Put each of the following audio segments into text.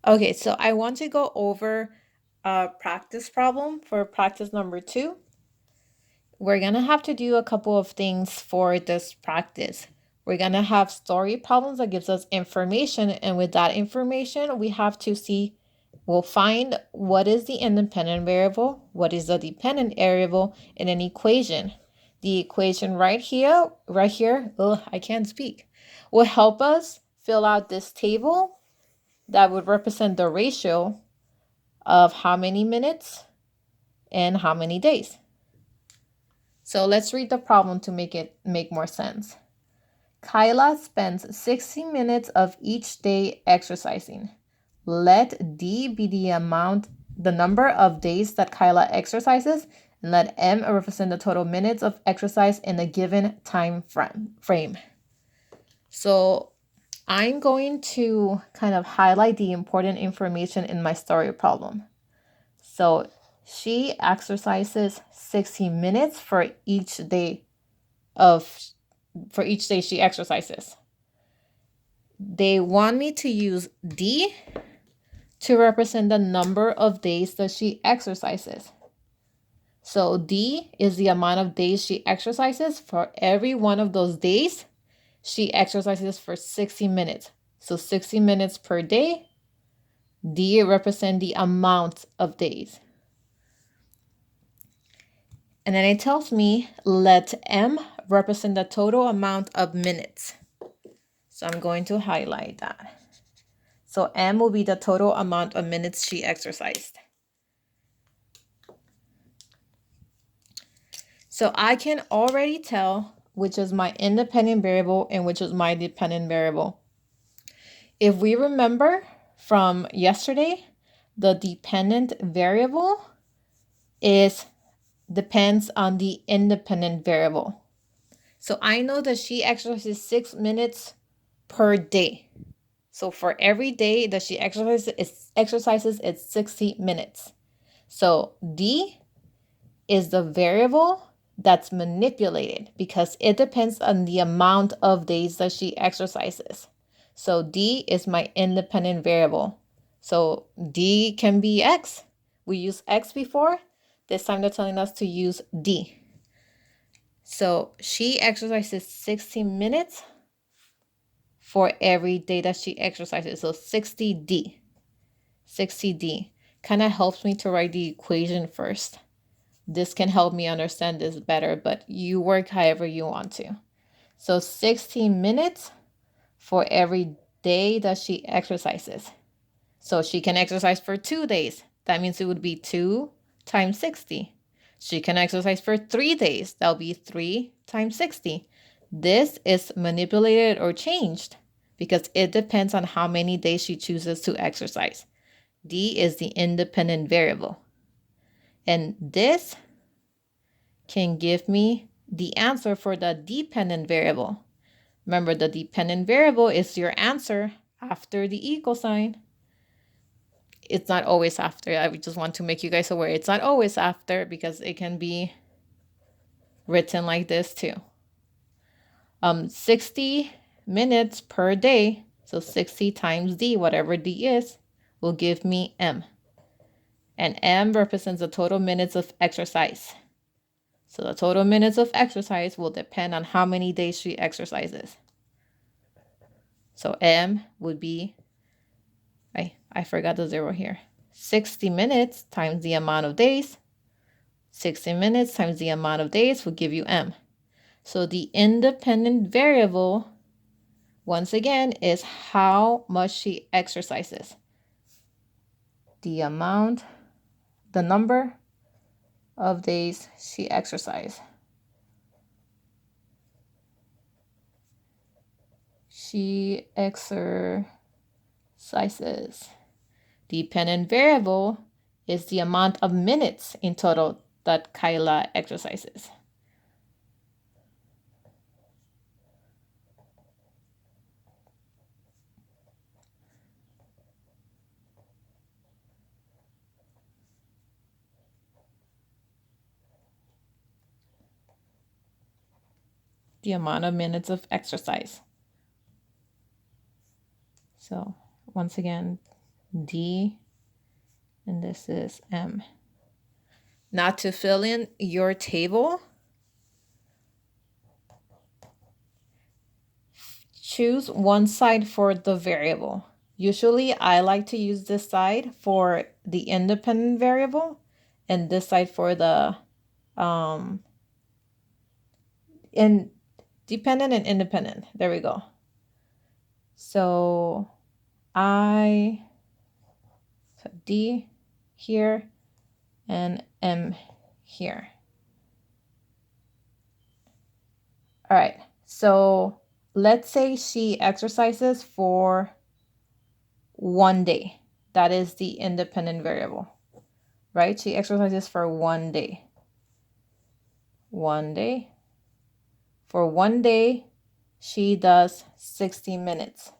Okay, so I want to go over a practice problem for practice number 2. We're gonna have to do a couple of things for this practice. We're gonna have story problems that gives us information, and with that information, we have to see, we'll find what is the independent variable, what is the dependent variable in an equation. The equation right here, I can't speak, will help us fill out this table that would represent the ratio of how many minutes and how many days. So let's read the problem to make it make more sense. Kyla spends 60 minutes of each day exercising. Let D be the number of days that Kyla exercises, and let M represent the total minutes of exercise in a given time frame. So I'm going to kind of highlight the important information in my story problem. So she exercises 60 minutes for each day she exercises. They want me to use D to represent the number of days that she exercises. So D is the amount of days she exercises. For every one of those days, she exercises for 60 minutes. So 60 minutes per day. D represent the amount of days. And then it tells me let M represent the total amount of minutes. So I'm going to highlight that. So M will be the total amount of minutes she exercised. So I can already tell which is my independent variable and which is my dependent variable. If we remember from yesterday, the dependent variable depends on the independent variable. So I know that she exercises 6 minutes per day. So for every day that she exercises, it's 60 minutes. So D is the variable that's manipulated because it depends on the amount of days that she exercises. So D is my independent variable. So D can be X. We used X before. This time they're telling us to use D. So she exercises 60 minutes for every day that she exercises. So 60D. 60D kind of helps me to write the equation first. This can help me understand this better, but you work however you want to. So 60 minutes for every day that she exercises. So she can exercise for 2 days. That means it would be 2 times 60. She can exercise for 3 days. That'll be 3 times 60. This is manipulated or changed because it depends on how many days she chooses to exercise. D is the independent variable. And this can give me the answer for the dependent variable. Remember, the dependent variable is your answer after the equal sign. It's not always after. I just want to make you guys aware it's not always after because it can be written like this too. 60 minutes per day, so 60 times D, whatever D is, will give me M. And M represents the total minutes of exercise. So the total minutes of exercise will depend on how many days she exercises. So M would be, I forgot the 0 here, 60 minutes times the amount of days. 60 minutes times the amount of days will give you M. So the independent variable, once again, is how much she exercises. The number of days she exercises. She exercises. Dependent variable is the amount of minutes in total that Kyla exercises. The amount of minutes of exercise. So once again, D, and this is M. Now to fill in your table, choose one side for the variable. Usually I like to use this side for the independent variable and this side for the dependent and independent. There we go. So D here and M here. All right, so let's say she exercises for 1 day. That is the independent variable, right? She exercises for 1 day. 1 day. For 1 day, she does 60 minutes.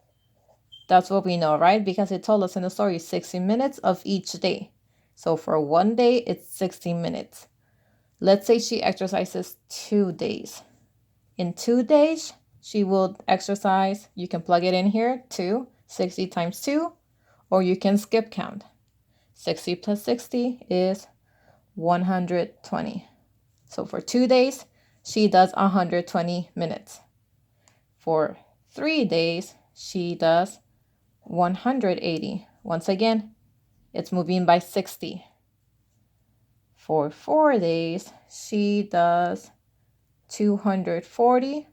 That's what we know, right? Because it told us in the story 60 minutes of each day. So for 1 day, it's 60 minutes. Let's say she exercises 2 days. In 2 days, she will exercise. You can plug it in here, 60 times 2, or you can skip count. 60 plus 60 is 120. So for 2 days, she does 120 minutes. For 3 days, she does 180. Once again, it's moving by 60. For 4 days, she does 240.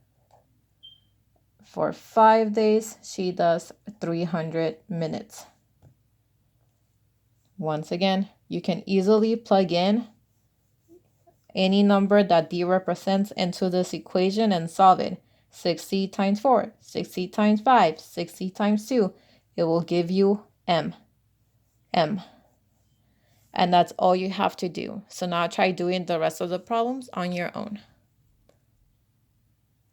For 5 days, she does 300 minutes. Once again, you can easily plug in any number that D represents into this equation and solve it. 60 times 4, 60 times 5, 60 times 2. It will give you M. And that's all you have to do. So now try doing the rest of the problems on your own.